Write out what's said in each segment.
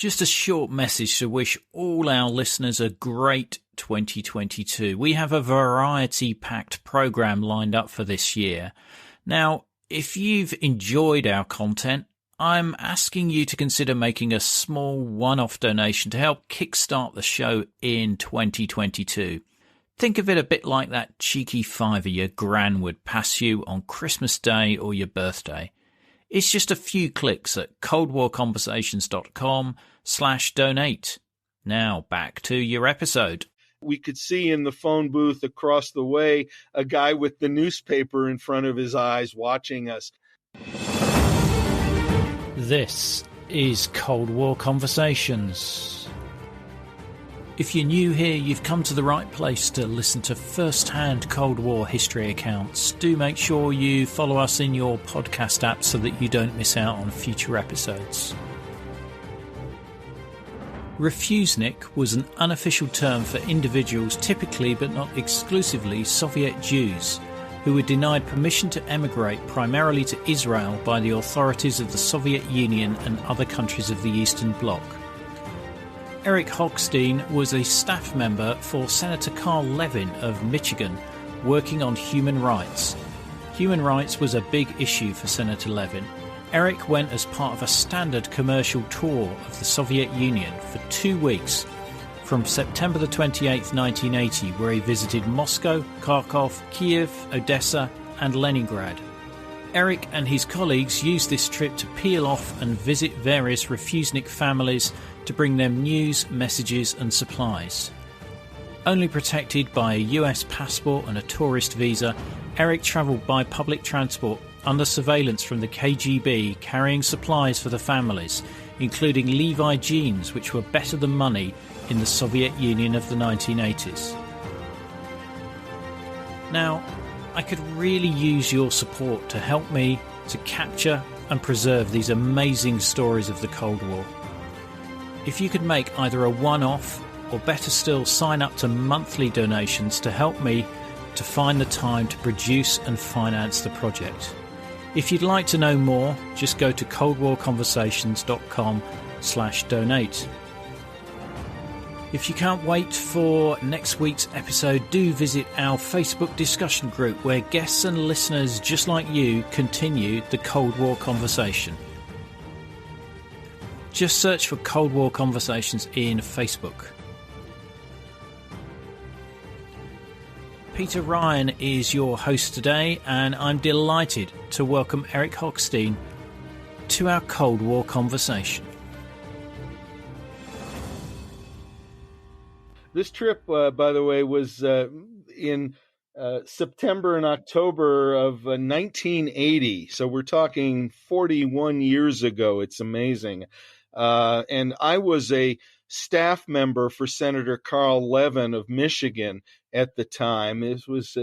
Just a short message to wish all our listeners a great 2022. We have a variety-packed program lined up for this year. Now, if you've enjoyed our content, I'm asking you to consider making a small one-off donation to help kickstart the show in 2022. Think of it a bit like that cheeky fiver your gran would pass you on Christmas Day or your birthday. It's just a few clicks at coldwarconversations.com/donate. Now back to your episode. We could see in the phone booth across the way a guy with the newspaper in front of his eyes watching us. This is Cold War Conversations. If you're new here, you've come to the right place to listen to first-hand Cold War history accounts. Do make sure you follow us in your podcast app so that you don't miss out on future episodes. Refusenik was an unofficial term for individuals, typically but not exclusively Soviet Jews, who were denied permission to emigrate primarily to Israel by the authorities of the Soviet Union and other countries of the Eastern Bloc. Eric Hochstein was a staff member for Senator Levin of Michigan, working on human rights. Human rights was a big issue for Senator Levin. Eric went as part of a standard commercial tour of the Soviet Union for 2 weeks, from September the 28th, 1980, where he visited Moscow, Kharkiv, Kyiv, Odessa and Leningrad. Eric and his colleagues used this trip to peel off and visit various Refusenik families to bring them news, messages and supplies. Only protected by a US passport and a tourist visa, Eric travelled by public transport under surveillance from the KGB, carrying supplies for the families, including Levi jeans, which were better than money in the Soviet Union of the 1980s. Now, I could really use your support to help me to capture and preserve these amazing stories of the Cold War. If you could make either a one-off or better still sign up to monthly donations to help me to find the time to produce and finance the project. If you'd like to know more, just go to coldwarconversations.com/donate. If you can't wait for next week's episode, do visit our Facebook discussion group where guests and listeners just like you continue the Cold War conversation. Just search for Cold War Conversations in Facebook. Peter Ryan is your host today, and I'm delighted to welcome Eric Hochstein to our Cold War conversation. This trip, by the way, was in September and October of 1980. So we're talking 41 years ago. It's amazing. And I was a staff member for Senator Levin of Michigan at the time. This was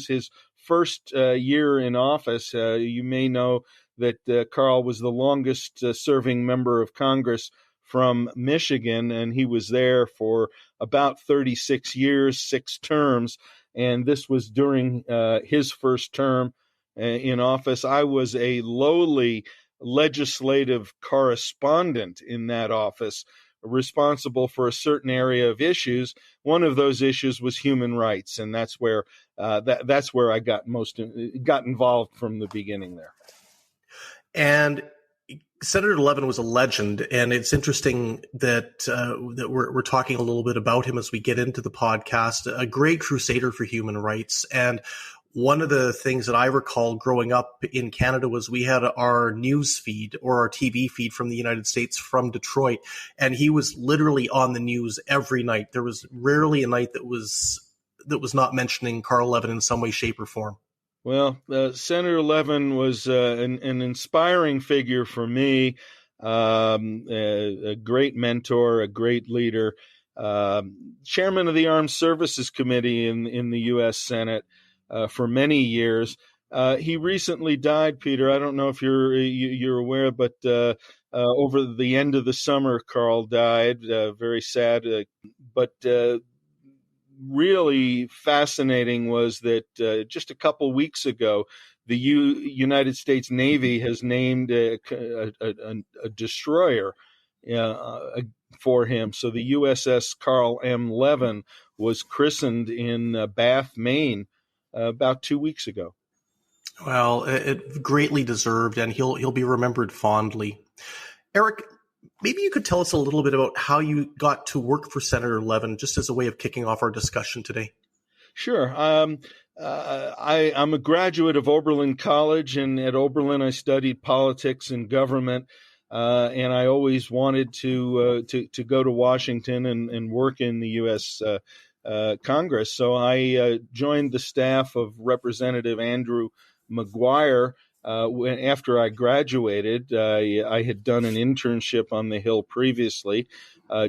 his first year in office. You may know that Carl was the longest serving member of Congress from Michigan, and he was there for about 36 years, 6 terms, and this was during his first term in office. I was a lowly legislative correspondent in that office, responsible for a certain area of issues. One of those issues was human rights, and that's where I got involved from the beginning there. And Senator Levin was a legend, and it's interesting that we're talking a little bit about him as we get into the podcast. A great crusader for human rights, and one of the things that I recall growing up in Canada was we had our news feed or our TV feed from the United States from Detroit, and he was literally on the news every night. There was rarely a night that was not mentioning Carl Levin in some way, shape, or form. Well, Senator Levin was an inspiring figure for me, a great mentor, a great leader, chairman of the Armed Services Committee in the U.S. Senate for many years. He recently died, Peter. I don't know if you're aware, but over the end of the summer, Carl died. Very sad, but really fascinating was that just a couple weeks ago, the United States Navy has named a destroyer for him. So the USS Carl M. Levin was christened in Bath, Maine, about 2 weeks ago. Well, it greatly deserved, and he'll be remembered fondly. Eric, maybe you could tell us a little bit about how you got to work for Senator Levin, just as a way of kicking off our discussion today. Sure. I'm a graduate of Oberlin College, and at Oberlin I studied politics and government. And I always wanted to go to Washington and work in the U.S. Congress. So I joined the staff of Representative Andrew McGuire. After I graduated, I had done an internship on the Hill previously,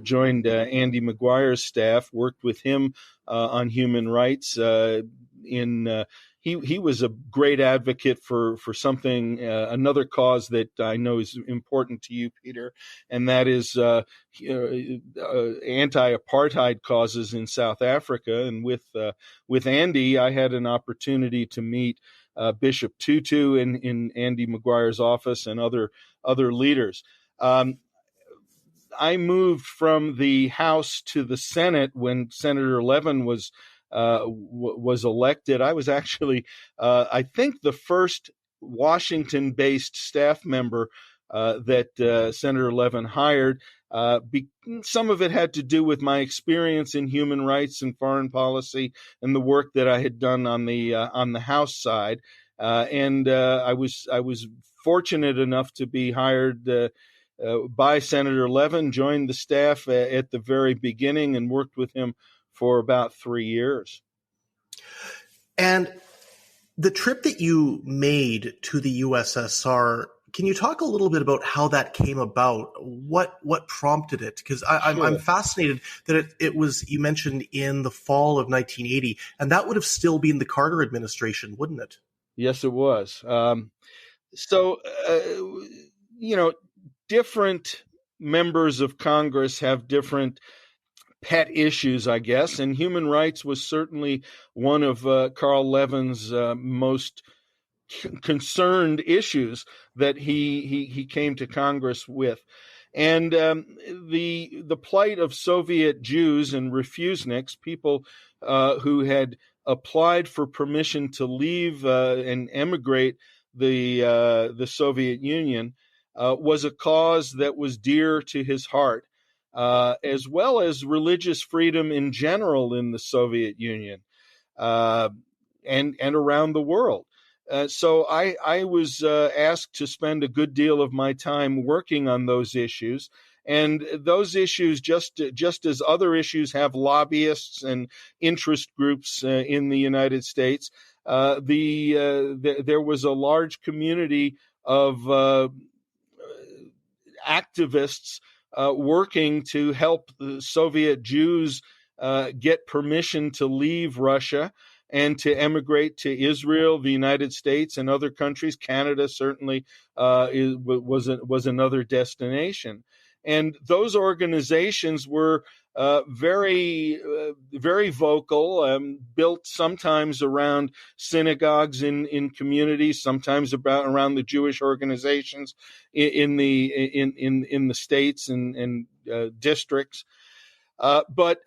joined Andy McGuire's staff, worked with him on human rights. He was a great advocate for something, another cause that I know is important to you, Peter, and that is anti-apartheid causes in South Africa. And with Andy, I had an opportunity to meet Bishop Tutu in Andy McGuire's office and other leaders. I moved from the House to the Senate when Senator Levin was elected. I was actually, I think, the first Washington-based staff member that Senator Levin hired. Some of it had to do with my experience in human rights and foreign policy and the work that I had done on the House side. And I was fortunate enough to be hired by Senator Levin, joined the staff at the very beginning, and worked with him for about 3 years. And the trip that you made to the USSR, can you talk a little bit about how that came about? What prompted it? Because I'm fascinated that it was, you mentioned, in the fall of 1980, and that would have still been the Carter administration, wouldn't it? Yes, it was. Different members of Congress have different pet issues, I guess, and human rights was certainly one of Carl Levin's most concerned issues that he came to Congress with. And the plight of Soviet Jews and Refuseniks, people who had applied for permission to leave and emigrate the Soviet Union, was a cause that was dear to his heart, as well as religious freedom in general in the Soviet Union and around the world. So I was asked to spend a good deal of my time working on those issues. And those issues, just as other issues have lobbyists and interest groups in the United States, there was a large community of activists working to help the Soviet Jews get permission to leave Russia and to emigrate to Israel, the United States, and other countries. Canada certainly was another destination. And those organizations were very vocal, built sometimes around synagogues in communities, sometimes around the Jewish organizations in the states and districts. But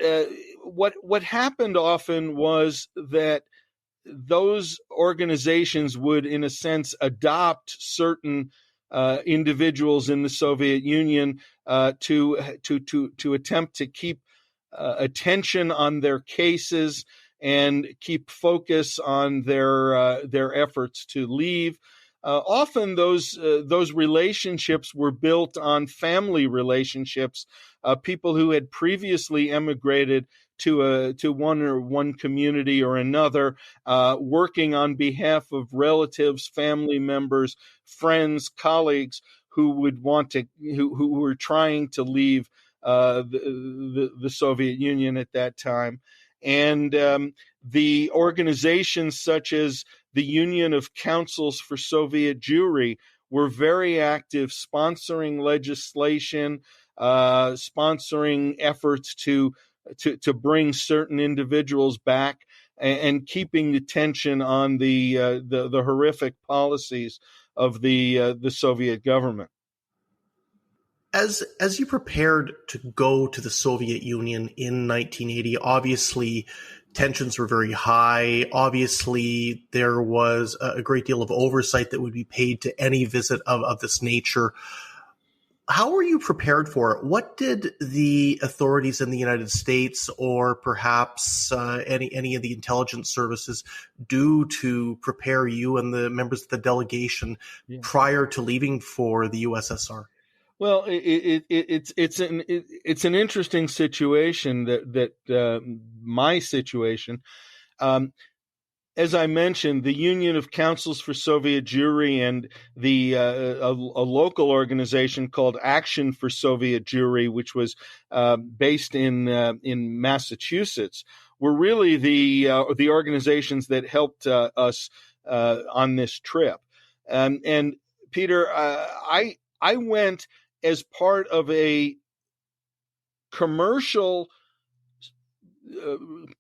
what happened often was that those organizations would, in a sense, adopt certain individuals in the Soviet Union to attempt to keep attention on their cases and keep focus on their efforts to leave. Often those relationships were built on family relationships, people who had previously emigrated to one community or another, working on behalf of relatives, family members, friends, colleagues who were trying to leave the Soviet Union at that time. And the organizations such as the Union of Councils for Soviet Jewry were very active, sponsoring legislation, sponsoring efforts to bring certain individuals back, and keeping attention on the horrific policies of the Soviet government. As you prepared to go to the Soviet Union in 1980, obviously tensions were very high. Obviously, there was a great deal of oversight that would be paid to any visit of this nature. How were you prepared for it? What did the authorities in the United States, or perhaps any of the intelligence services, do to prepare you and the members of the delegation prior to leaving for the USSR? Well, it's an interesting situation that my situation. As I mentioned, the Union of Councils for Soviet Jewry and a local organization called Action for Soviet Jewry, which was based in Massachusetts, were really the organizations that helped us on this trip. And Peter, I went as part of a commercial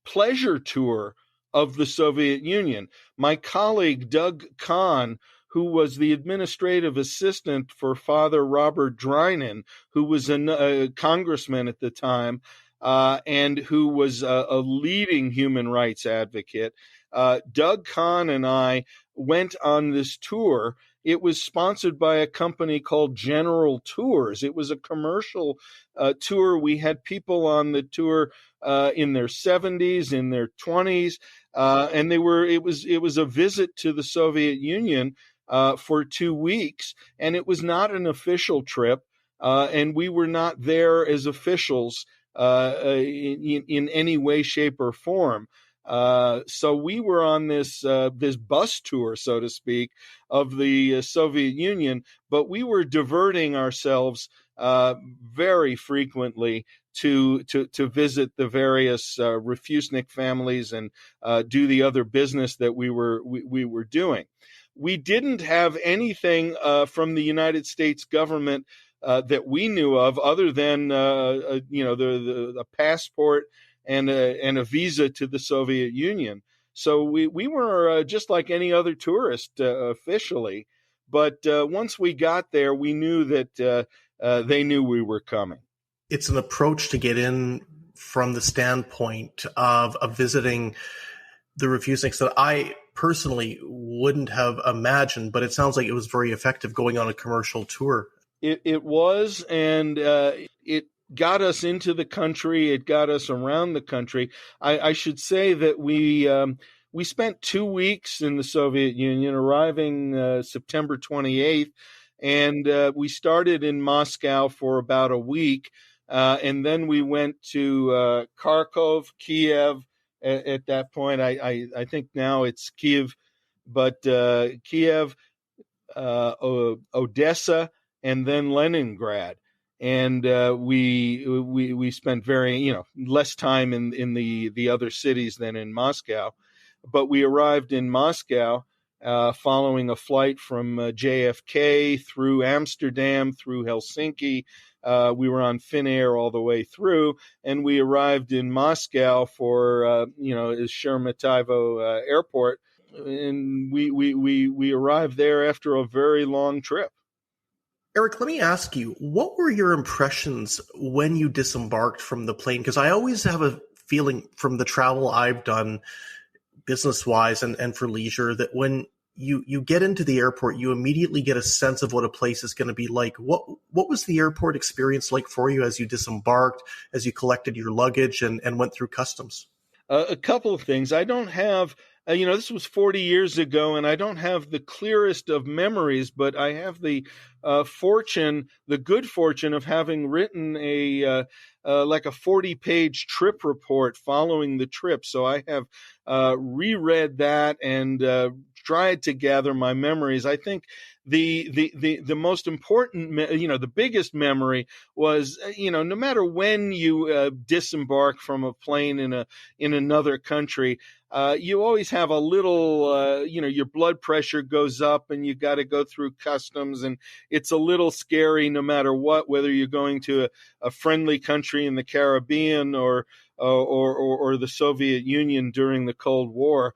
pleasure tour of the Soviet Union. My colleague, Doug Kahn, who was the administrative assistant for Father Robert Drinan, who was a congressman at the time, and who was a leading human rights advocate, Doug Kahn and I went on this tour. It was sponsored by a company called General Tours. It was a commercial tour. We had people on the tour in their 70s, in their 20s, and it was a visit to the Soviet Union for 2 weeks, and it was not an official trip, and we were not there as officials in any way, shape, or form. So we were on this bus tour, so to speak, of the Soviet Union, but we were diverting ourselves very frequently to visit the various Refusenik families and do the other business that we were doing. We didn't have anything from the United States government that we knew of, other than the passport and a visa to the Soviet Union. So we were just like any other tourist officially, but once we got there, we knew that they knew we were coming. It's an approach to get in from the standpoint of visiting the Refuseniks that I personally wouldn't have imagined, but it sounds like it was very effective going on a commercial tour. It was, and it got us into the country. It got us around the country. I should say that we spent 2 weeks in the Soviet Union, arriving September 28th, and we started in Moscow for about a week, and then we went to Kharkiv, Kyiv. At that point, I think now it's Kyiv, but Kyiv, Odessa, and then Leningrad. And we spent very less time in the other cities than in Moscow, but we arrived in Moscow following a flight from JFK through Amsterdam, through Helsinki. We were on Finnair all the way through, and we arrived in Moscow for Sheremetyevo airport, and we arrived there after a very long trip. Eric, let me ask you, what were your impressions when you disembarked from the plane? Because I always have a feeling from the travel I've done business-wise and for leisure that when you get into the airport, you immediately get a sense of what a place is going to be like. What was the airport experience like for you as you disembarked, as you collected your luggage and went through customs? A couple of things. I don't have, this was 40 years ago, and I don't have the clearest of memories, but I have the good fortune of having written a 40-page trip report following the trip. So I have reread that and tried to gather my memories. I think the most important, the biggest memory was, no matter when you disembark from a plane in another country, you always have a little, your blood pressure goes up and you got to go through customs, and it's a little scary no matter what, whether you're going to a friendly country in the Caribbean or the Soviet Union during the Cold War.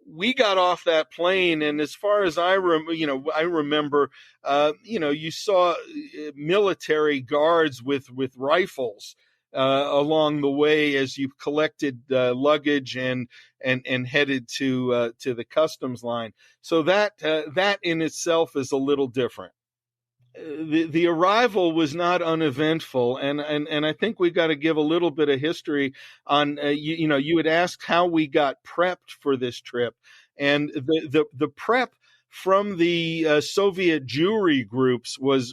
we got off that plane, and as far as I remember, you saw military guards with rifles along the way as you collected luggage and headed to the customs line. So that in itself is a little different. The arrival was not uneventful, and I think we've got to give a little bit of history on you had asked how we got prepped for this trip, and the prep from the Soviet Jewry groups was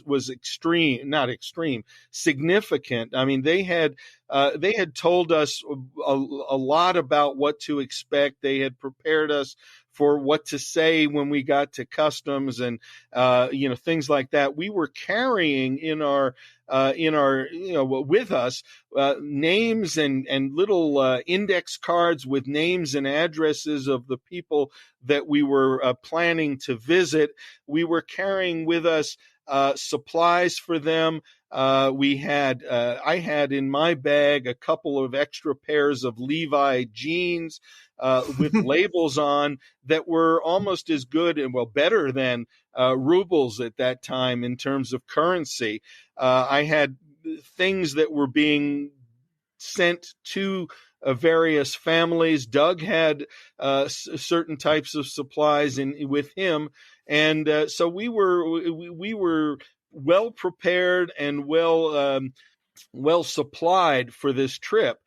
significant. I mean, they had told us a lot about what to expect. They had prepared us for what to say when we got to customs and things like that. We were carrying in our with us names and little index cards with names and addresses of the people that we were planning to visit. We were carrying with us supplies for them. I had in my bag a couple of extra pairs of Levi jeans with labels on that were almost as good and better than rubles at that time in terms of currency. I had things that were being sent to various families. Doug had certain types of supplies with him, and so we were well prepared and well supplied for this trip.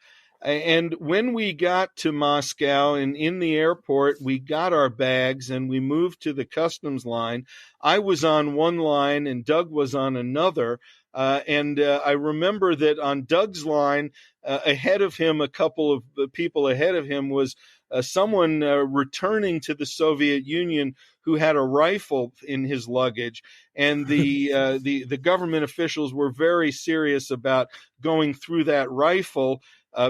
And when we got to Moscow and in the airport, we got our bags and we moved to the customs line. I was on one line and Doug was on another. And I remember that on Doug's line, ahead of him, a couple of people ahead of him was someone returning to the Soviet Union who had a rifle in his luggage, and the government officials were very serious about going through that rifle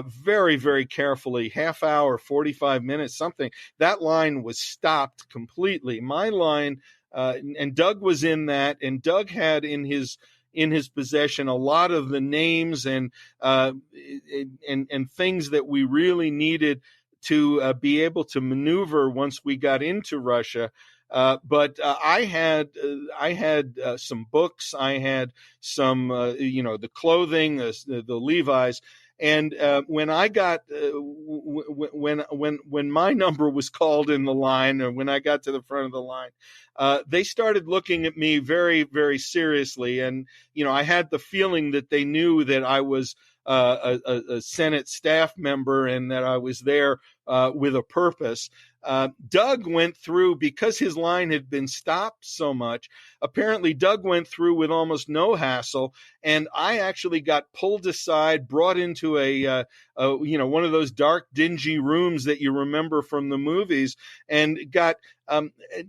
very, very carefully. Half hour, 45 minutes, something. That line was stopped completely. My line, and Doug was in that, and Doug had in his possession a lot of the names and things that we really needed to be able to maneuver once we got into Russia. But I had some books, I had some the clothing, the Levi's. And when I got when my number was called in the line, or when I got to the front of the line, they started looking at me very, very seriously. And I had the feeling that they knew that I was a Senate staff member and that I was there with a purpose. Doug went through, because his line had been stopped so much. Apparently, Doug went through with almost no hassle, and I actually got pulled aside, brought into a one of those dark, dingy rooms that you remember from the movies, and got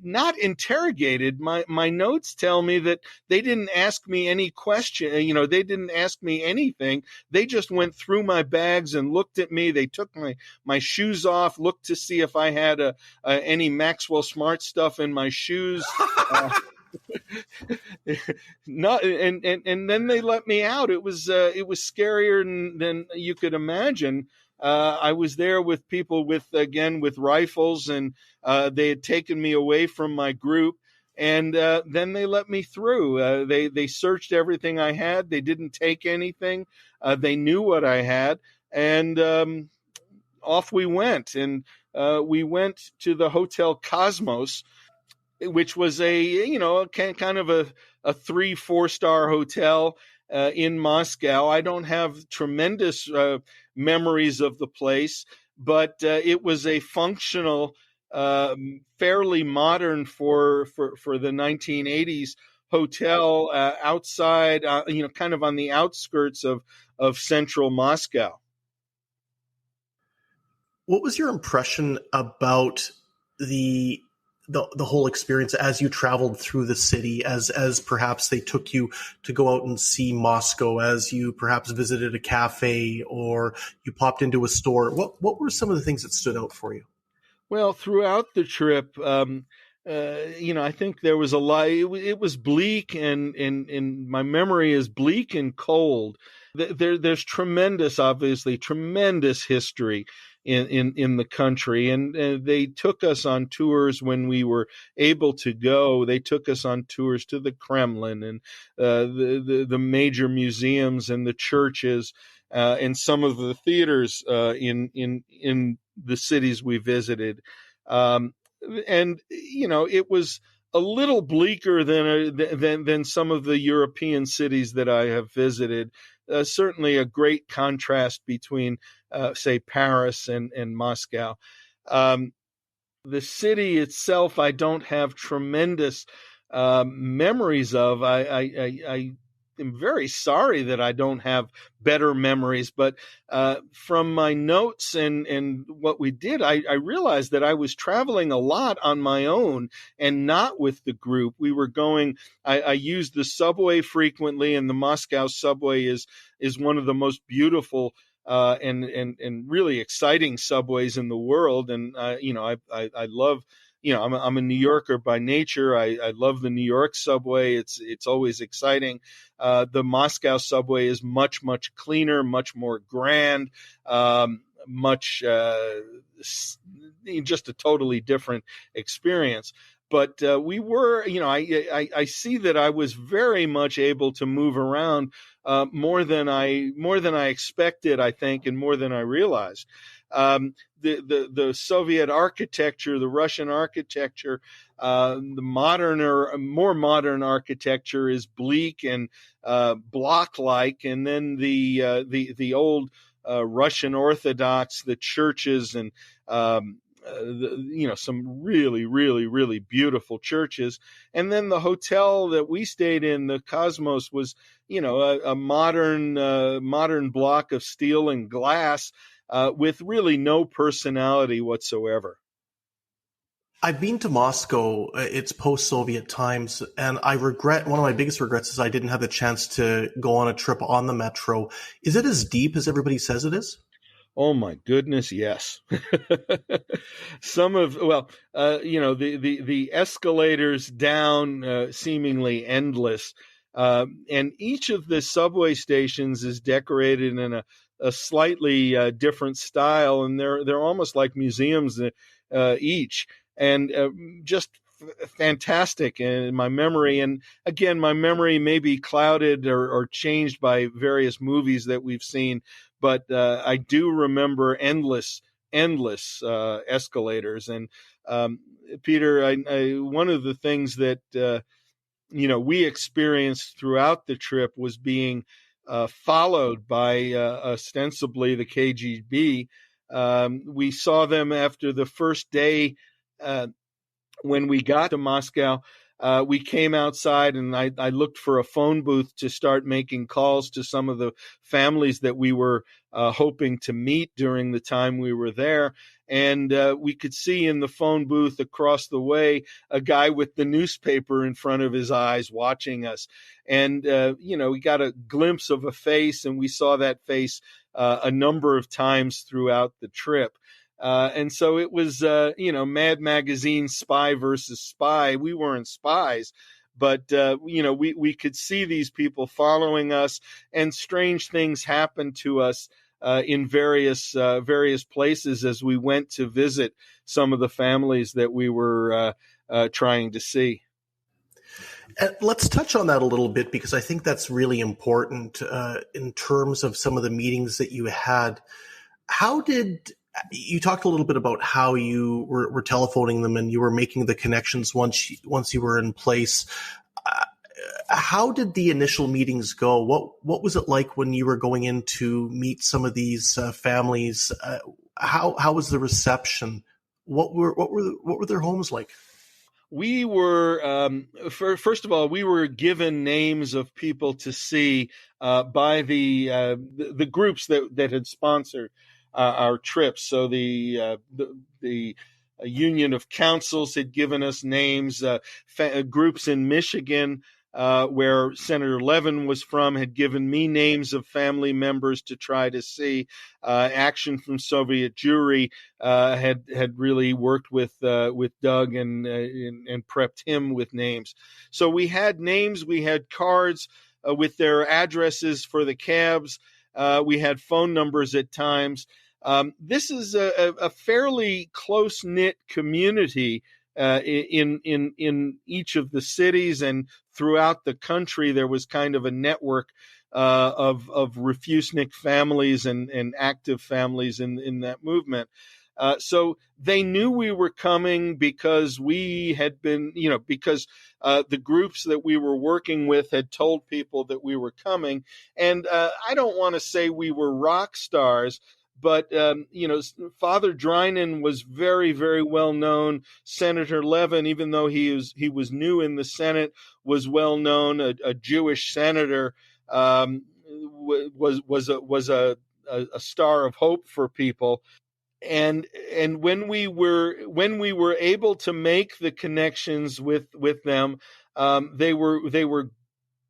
not interrogated. My notes tell me that they didn't ask me any question. They didn't ask me anything. They just went through my bags and looked at me. They took my shoes off, looked to see if I had any Maxwell Smart stuff in my shoes. No, and then they let me out. It was scarier than you could imagine. I was there with people with rifles, and they had taken me away from my group. And then they let me through. They searched everything I had. They didn't take anything. They knew what I had, and off we went. And we went to the Hotel Cosmos, which was a kind of a 3-4 star hotel in Moscow. I don't have tremendous memories of the place, but it was a functional, fairly modern for the 1980s hotel outside, kind of on the outskirts of central Moscow. What was your impression about the whole experience as you traveled through the city, as perhaps they took you to go out and see Moscow, as you perhaps visited a cafe or you popped into a store? What were some of the things that stood out for you? Well, throughout the trip, I think there was a lot. It was bleak, and my memory is bleak and cold. There's tremendous history in the country, and they took us on tours when we were able to go. They took us on tours to the Kremlin and the major museums and the churches and some of the theaters in the cities we visited. And it was a little bleaker than some of the European cities that I have visited. Certainly a great contrast between, say, Paris and Moscow. The city itself, I don't have tremendous memories of. I am very sorry that I don't have better memories, but from my notes and what we did, I realized that I was traveling a lot on my own and not with the group. We were going, I used the subway frequently, and the Moscow subway is one of the most beautiful and really exciting subways in the world. And I love, I'm a New Yorker by nature. I love the New York subway. It's always exciting. The Moscow subway is much cleaner, much more grand, just a totally different experience. But we were, I see that I was very much able to move around more than I expected, I think, and more than I realized. The Soviet architecture, the Russian architecture, the more modern architecture is bleak and block-like, and then the old Russian Orthodox, the churches and some really beautiful churches. And then the hotel that we stayed in, the Cosmos, was a modern block of steel and glass with really no personality whatsoever. I've been to Moscow. It's post-Soviet times, and I regret, one of my biggest regrets is I didn't have the chance to go on a trip on the metro. Is it as deep as everybody says it is? Oh my goodness, yes. The escalators down seemingly endless, and each of the subway stations is decorated in a slightly different style, and they're almost like museums each, and just fantastic in my memory. And again, my memory may be clouded or changed by various movies that we've seen, but I do remember endless escalators. And Peter, one of the things that we experienced throughout the trip was being followed by ostensibly the KGB. We saw them after the first day. When we got to Moscow, we came outside, and I looked for a phone booth to start making calls to some of the families that we were hoping to meet during the time we were there. And we could see in the phone booth across the way a guy with the newspaper in front of his eyes watching us. And, we got a glimpse of a face, and we saw that face a number of times throughout the trip. And so it was, Mad Magazine, spy versus spy. We weren't spies, but, we could see these people following us, and strange things happened to us in various places as we went to visit some of the families that we were trying to see. Let's touch on that a little bit, because I think that's really important in terms of some of the meetings that you had. You talked a little bit about how you were telephoning them and you were making the connections once you were in place. How did the initial meetings go? What was it like when you were going in to meet some of these families? How was the reception? What were their homes like? We were, first of all, we were given names of people to see by the groups that had sponsored our trips. So the Union of Councils had given us names. Groups in Michigan, where Senator Levin was from, had given me names of family members to try to see. Action from Soviet Jewry had really worked with Doug and prepped him with names. So we had names, we had cards with their addresses for the cabs. We had phone numbers at times. This is a fairly close-knit community in each of the cities, and throughout the country. There was kind of a network of Refusenik families and active families in that movement. So they knew we were coming because we had been, because the groups that we were working with had told people that we were coming. And I don't want to say we were rock stars, but, Father Drinan was very, very well known. Senator Levin, even though he was new in the Senate, was well known. A Jewish senator was a star of hope for people. And when we were able to make the connections with them, they were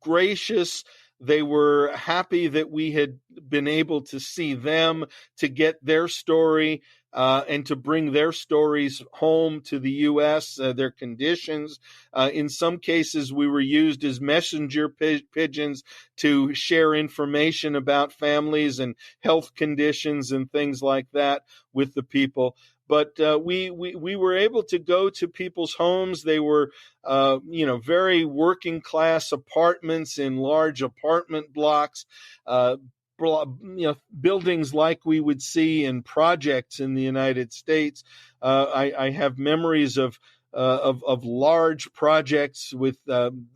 gracious. They were happy that we had been able to see them, to get their story, and to bring their stories home to the U.S., their conditions. In some cases, we were used as messenger pigeons to share information about families and health conditions and things like that with the people. But we were able to go to people's homes. They were, very working class apartments in large apartment blocks, buildings like we would see in projects in the United States. I have memories of large projects with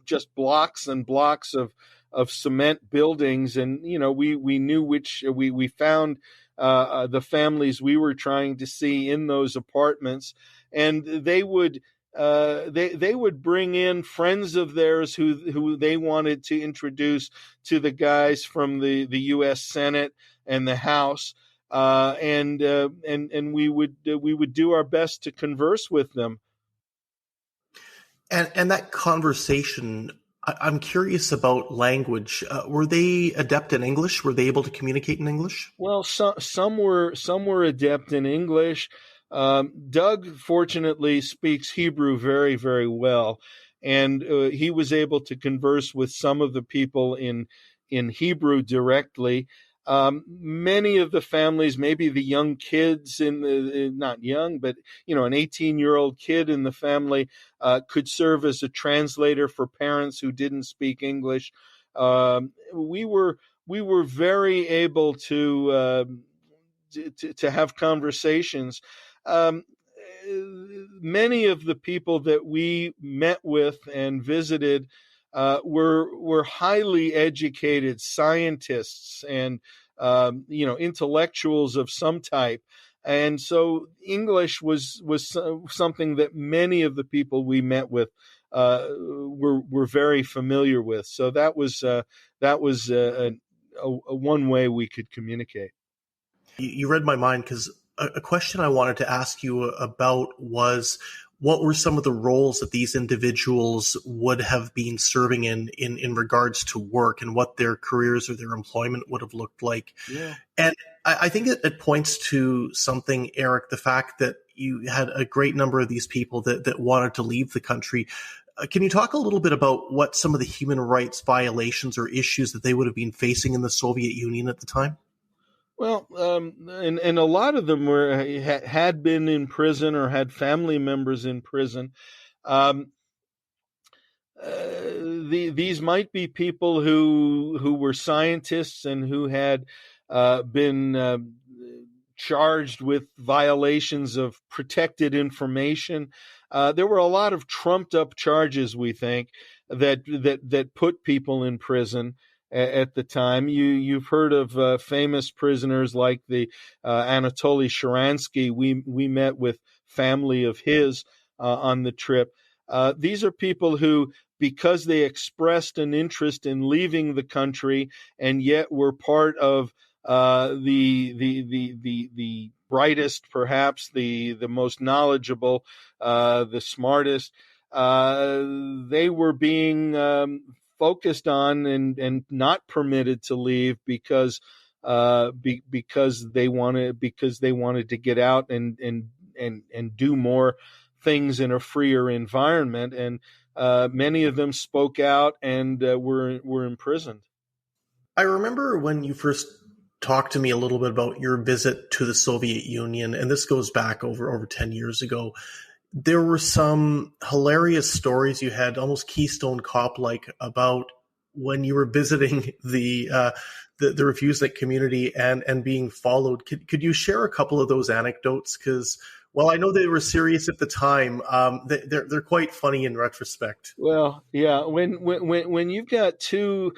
just blocks and blocks of cement buildings, and we knew which we found the families we were trying to see in those apartments, and they would bring in friends of theirs who they wanted to introduce to the guys from the U.S. Senate and the House, and we would do our best to converse with them. And that conversation, I'm curious about language. Were they adept in English? Were they able to communicate in English? Well, some were adept in English. Doug, fortunately, speaks Hebrew very, very well, and he was able to converse with some of the people in Hebrew directly. Many of the families, maybe the young kids not young, but an 18-year-old kid in the family could serve as a translator for parents who didn't speak English. We were very able to have conversations. Many of the people that we met with and visited were highly educated scientists and intellectuals of some type, and so English was something that many of the people we met with were very familiar with. So that was a one way we could communicate. You read my mind, because a question I wanted to ask you about was, what were some of the roles that these individuals would have been serving in regards to work, and what their careers or their employment would have looked like? Yeah. And I think it points to something, Eric, the fact that you had a great number of these people that wanted to leave the country. Can you talk a little bit about what some of the human rights violations or issues that they would have been facing in the Soviet Union at the time? Well, and a lot of them had been in prison or had family members in prison. These might be people who were scientists and who had been charged with violations of protected information. There were a lot of trumped up charges, we think, that put people in prison at the time. You've heard of famous prisoners like the Anatoly Sharansky. We met with family of his on the trip. These are people who, because they expressed an interest in leaving the country and yet were part of the brightest, perhaps the most knowledgeable, the smartest, they were being focused on and not permitted to leave because they wanted to get out and do more things in a freer environment, and many of them spoke out and were imprisoned. I remember when you first talk to me a little bit about your visit to the Soviet Union, and this goes back over 10 years ago. There were some hilarious stories you had, almost Keystone Cop-like, about when you were visiting the Refusenik community and being followed. Could you share a couple of those anecdotes? Because while I know they were serious at the time, they're quite funny in retrospect. Well, yeah, when you've got two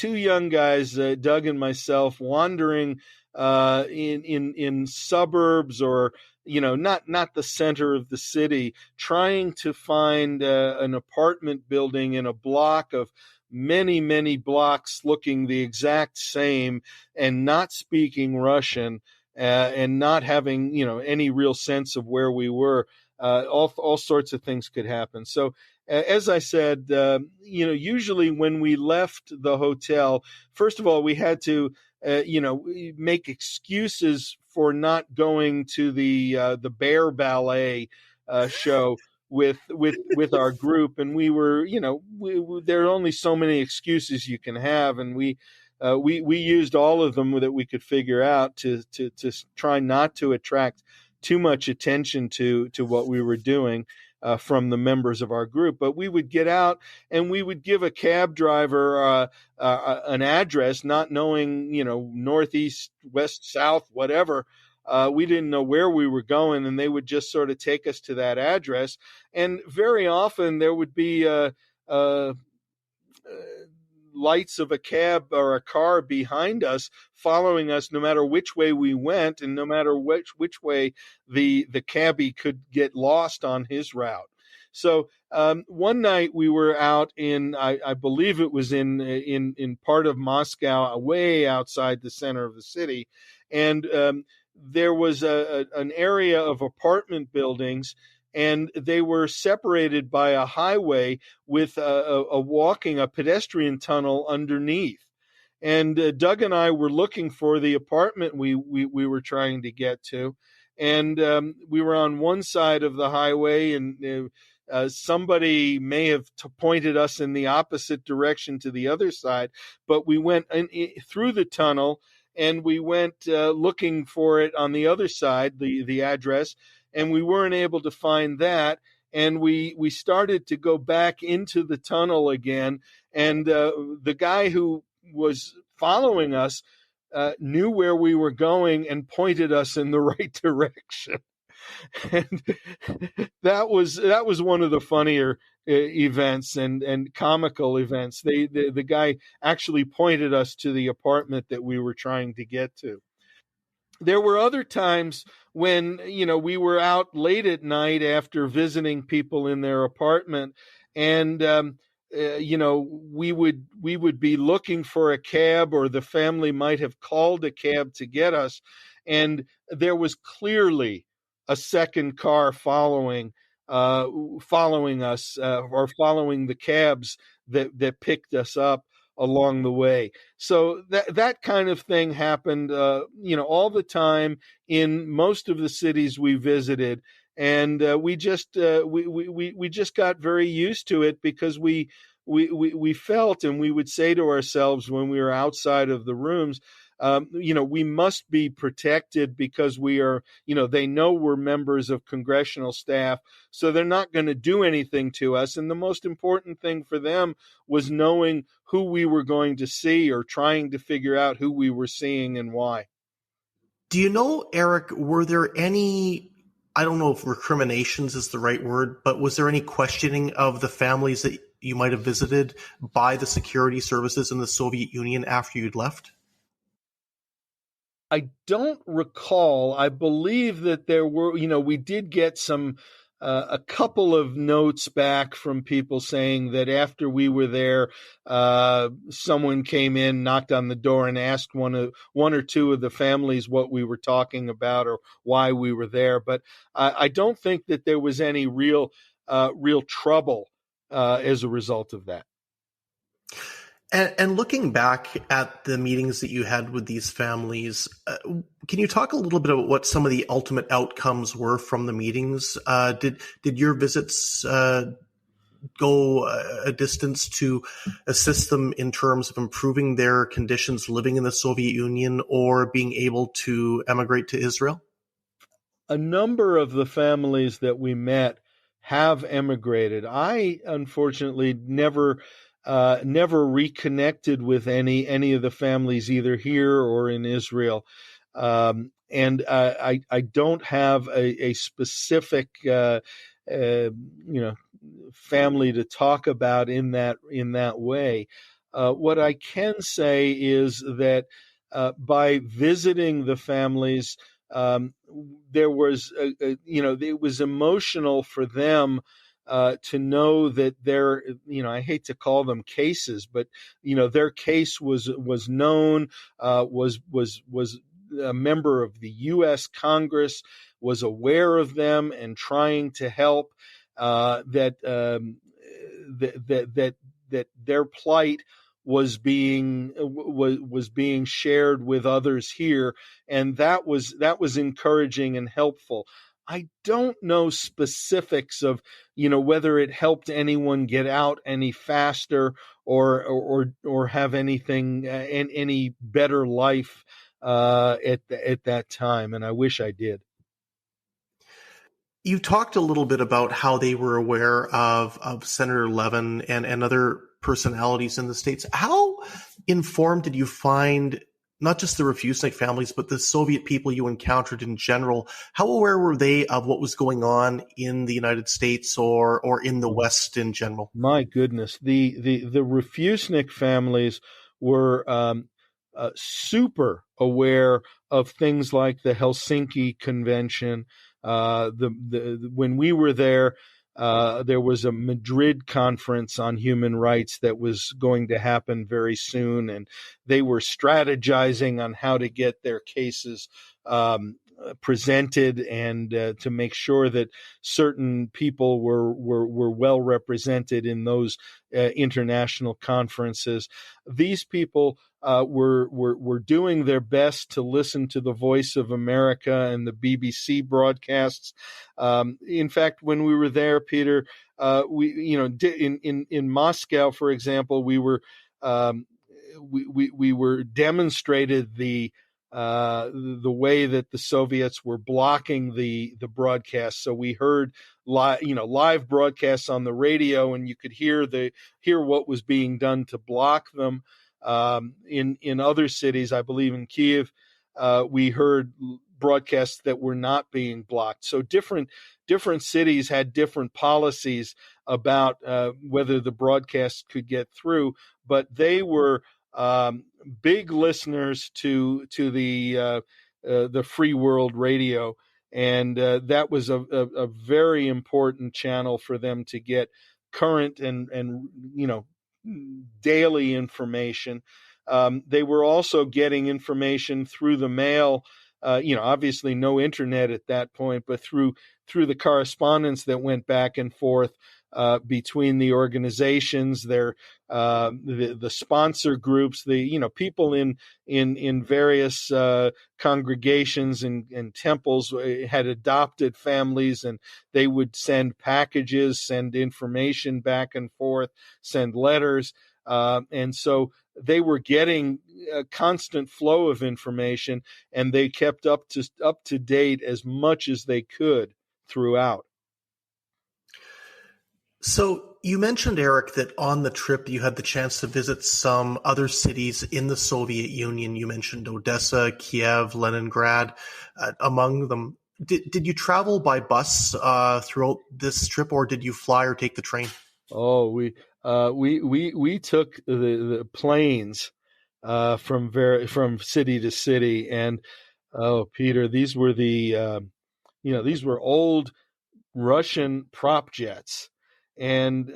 young guys, Doug and myself, wandering in suburbs, or not the center of the city, trying to find an apartment building in a block of many blocks looking the exact same, and not speaking Russian, and not having any real sense of where we were. All sorts of things could happen. So, as I said, usually when we left the hotel, first of all, we had to, make excuses for not going to the Bear Ballet show with our group, and we were, there are only so many excuses you can have, and we used all of them that we could figure out to try not to attract too much attention to what we were doing from the members of our group. But we would get out and we would give a cab driver an address, not knowing, northeast, west, south, whatever. We didn't know where we were going, and they would just sort of take us to that address. And very often there would be lights of a cab or a car behind us, following us no matter which way we went, and no matter which way the cabbie could get lost on his route. So one night we were out in, I believe it was in part of Moscow, way outside the center of the city, and there was an area of apartment buildings, and they were separated by a highway with a pedestrian tunnel underneath. And Doug and I were looking for the apartment we were trying to get to, and we were on one side of the highway, and somebody may have pointed us in the opposite direction to the other side, but we went through the tunnel, and we went looking for it on the other side, the address, and we weren't able to find that. And we started to go back into the tunnel again, and the guy who was following us knew where we were going and pointed us in the right direction. And that was one of the funnier events and comical events. The guy actually pointed us to the apartment that we were trying to get to. There were other times when, we were out late at night after visiting people in their apartment, and we would be looking for a cab, or the family might have called a cab to get us, and there was clearly a second car following us, or following the cabs that picked us up along the way. So that kind of thing happened, all the time in most of the cities we visited, and we just got very used to it, because we felt, and we would say to ourselves when we were outside of the rooms, we must be protected, because we are, they know we're members of congressional staff, so they're not going to do anything to us. And the most important thing for them was knowing who we were going to see, or trying to figure out who we were seeing and why. Do you know, Eric, were there any, I don't know if recriminations is the right word, but was there any questioning of the families that you might have visited by the security services in the Soviet Union after you'd left? I don't recall. I believe that there were, we did get a couple of notes back from people saying that after we were there, someone came in, knocked on the door, and asked one or two of the families what we were talking about or why we were there. But I don't think that there was any real trouble as a result of that. And looking back at the meetings that you had with these families, can you talk a little bit about what some of the ultimate outcomes were from the meetings? Did your visits go a distance to assist them in terms of improving their conditions living in the Soviet Union or being able to emigrate to Israel? A number of the families that we met have emigrated. I unfortunately never reconnected with any of the families either here or in Israel, and I don't have a specific family to talk about in that way. What I can say is that by visiting the families, there was, it was emotional for them to know that their, I hate to call them cases, but their case was known, was a member of the U.S. Congress, was aware of them and trying to help. That their plight was being shared with others here, and that was encouraging and helpful. I don't know specifics of whether it helped anyone get out any faster or have anything any better life at that time, and I wish I did. You talked a little bit about how they were aware of Senator Levin and other personalities in the States. How informed did you find not just the Refusenik families, but the Soviet people you encountered in general? How aware were they of what was going on in the United States or in the West in general? My goodness, the Refusenik families were super aware of things like the Helsinki Convention. When we were there was a Madrid conference on human rights that was going to happen very soon, and they were strategizing on how to get their cases presented and to make sure that certain people were well represented in those international conferences. These people were doing their best to listen to the voice of America and the BBC broadcasts. In fact, when we were there, Peter, we in Moscow, for example, we were demonstrated the way that the Soviets were blocking the broadcast. So we heard live broadcasts on the radio, and you could hear what was being done to block them. In other cities, I believe in Kyiv, we heard broadcasts that were not being blocked. So different cities had different policies about whether the broadcasts could get through, but they were big listeners to the free world radio, and that was a very important channel for them to get current and daily information. They were also getting information through the mail. Obviously no internet at that point, but through the correspondence that went back and forth between the organizations, the sponsor groups, people in various congregations and temples had adopted families, and they would send packages, send information back and forth, send letters, and so they were getting a constant flow of information, and they kept up to date as much as they could throughout. So you mentioned, Eric, that on the trip you had the chance to visit some other cities in the Soviet Union. You mentioned Odessa, Kyiv, Leningrad, among them. Did you travel by bus throughout this trip, or did you fly or take the train? Oh, we took the planes from city to city, and Peter, these were these were old Russian prop jets, and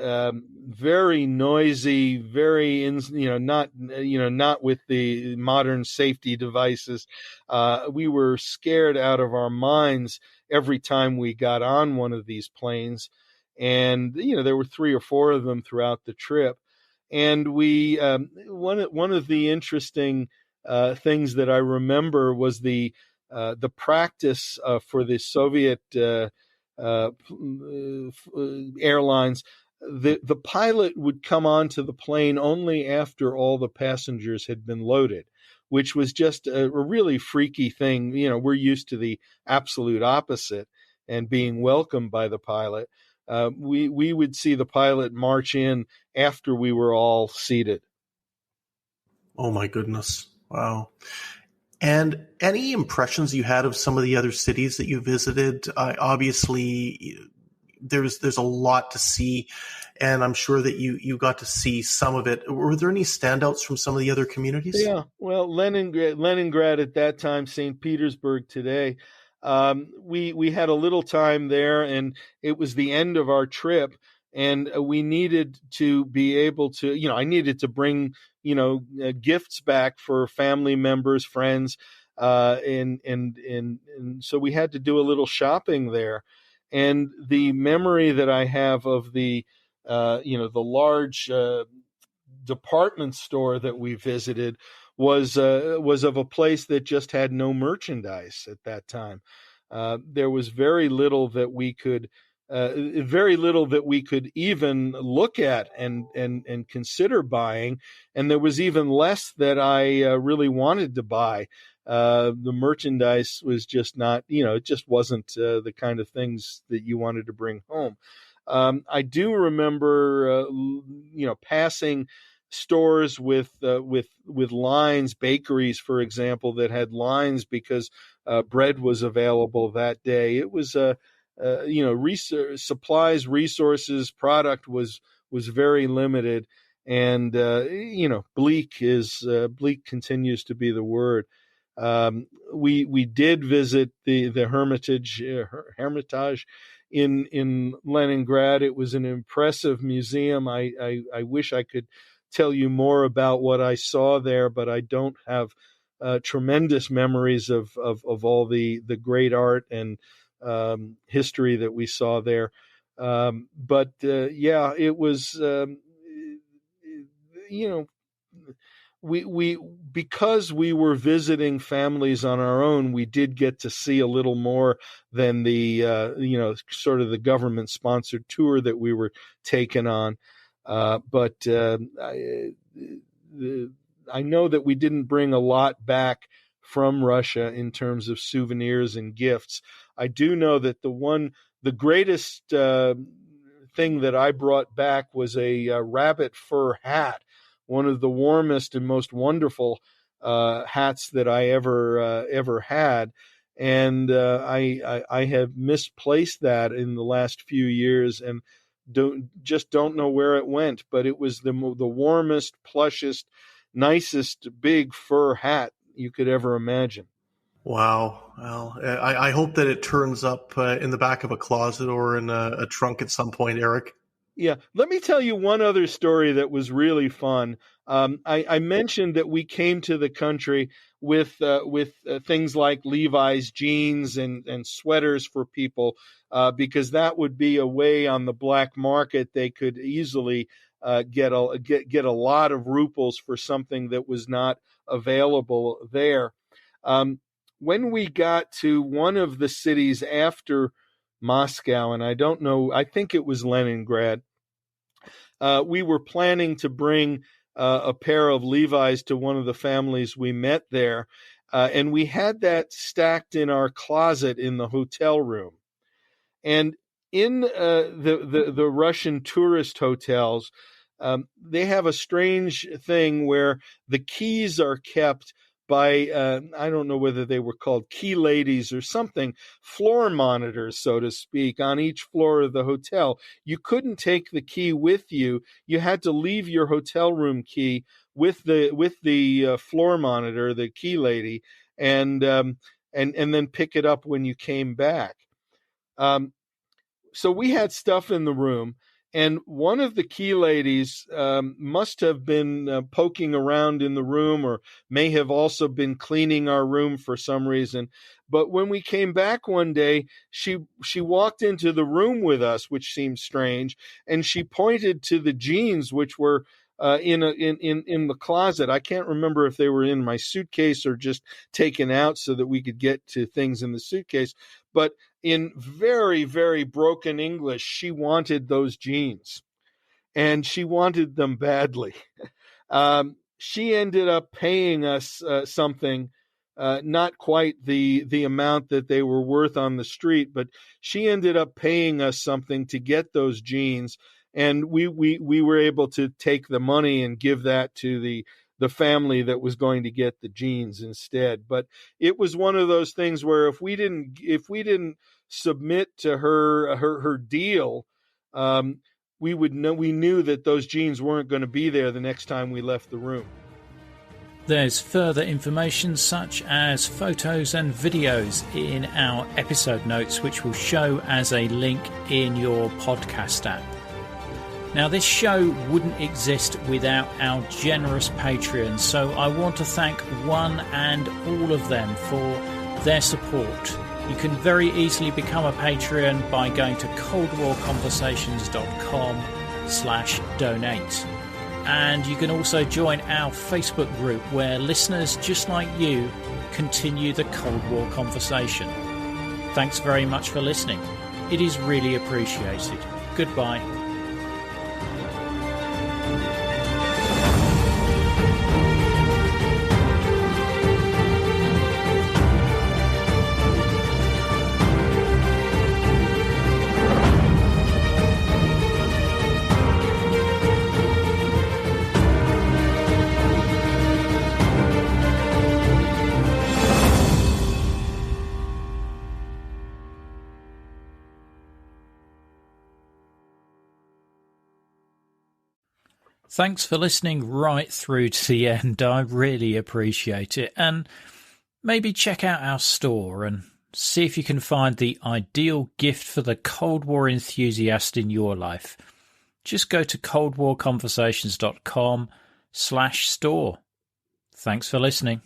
very noisy, very not with the modern safety devices. We were scared out of our minds every time we got on one of these planes, and there were 3 or 4 of them throughout the trip. And we one of the interesting things that I remember was the practice for the Soviet airlines. the pilot would come onto the plane only after all the passengers had been loaded, which was just a really freaky thing. We're used to the absolute opposite and being welcomed by the pilot. We would see the pilot march in after we were all seated. Oh my goodness. Wow. And any impressions you had of some of the other cities that you visited? Obviously, there's a lot to see, and I'm sure that you got to see some of it. Were there any standouts from some of the other communities? Yeah, well, Leningrad at that time, St. Petersburg today. We had a little time there, and it was the end of our trip, and we needed to be able to, I needed to bring, gifts back for family members, friends, and so we had to do a little shopping there. And the memory that I have of the large department store that we visited was of a place that just had no merchandise at that time. There was very little that we could even look at and consider buying, and there was even less that I really wanted to buy. The merchandise was just not, it just wasn't the kind of things that you wanted to bring home. I do remember, passing stores with lines, bakeries, for example, that had lines because bread was available that day. It was supplies, resources, product was very limited, and bleak continues to be the word. We did visit the Hermitage in Leningrad. It was an impressive museum. I wish I could tell you more about what I saw there, but I don't have tremendous memories of all the great art and history that we saw there. It was, we because we were visiting families on our own, we did get to see a little more than the sort of the government sponsored tour that we were taken on. I know that we didn't bring a lot back from Russia in terms of souvenirs and gifts. I do know that the greatest thing that I brought back was a rabbit fur hat, one of the warmest and most wonderful hats that I ever had. And I have misplaced that in the last few years and don't know where it went. But it was the warmest, plushest, nicest big fur hat you could ever imagine. Wow. Well, I hope that it turns up in the back of a closet or in a trunk at some point, Eric. Yeah. Let me tell you one other story that was really fun. I mentioned that we came to the country with things like Levi's jeans and sweaters for people because that would be a way on the black market they could easily get a lot of rubles for something that was not available there. When we got to one of the cities after Moscow, and I don't know, I think it was Leningrad, we were planning to bring a pair of Levi's to one of the families we met there, and we had that stacked in our closet in the hotel room. And in the Russian tourist hotels, they have a strange thing where the keys are kept by, I don't know whether they were called key ladies or something, floor monitors, so to speak, on each floor of the hotel. You couldn't take the key with you. You had to leave your hotel room key with the floor monitor, the key lady, and then pick it up when you came back. So we had stuff in the room, and one of the key ladies must have been poking around in the room or may have also been cleaning our room for some reason. But when we came back one day, she walked into the room with us, which seemed strange, and she pointed to the jeans, which were in the closet. I can't remember if they were in my suitcase or just taken out so that we could get to things in the suitcase. But in very, very broken English, she wanted those jeans. and she wanted them badly. She ended up paying us something, not quite the amount that they were worth on the street, but she ended up paying us something to get those jeans, and we were able to take the money and give that to the family that was going to get the jeans instead. But it was one of those things where if we didn't submit to her deal, we knew that those jeans weren't going to be there the next time we left the room. There's further information such as photos and videos in our episode notes, which will show as a link in your podcast app. Now, this show wouldn't exist without our generous Patreons, so I want to thank one and all of them for their support. You can very easily become a Patreon by going to coldwarconversations.com/donate. And you can also join our Facebook group where listeners just like you continue the Cold War conversation. Thanks very much for listening. It is really appreciated. Goodbye. Thanks for listening right through to the end. I really appreciate it. And maybe check out our store and see if you can find the ideal gift for the Cold War enthusiast in your life. Just go to coldwarconversations.com/store. Thanks for listening.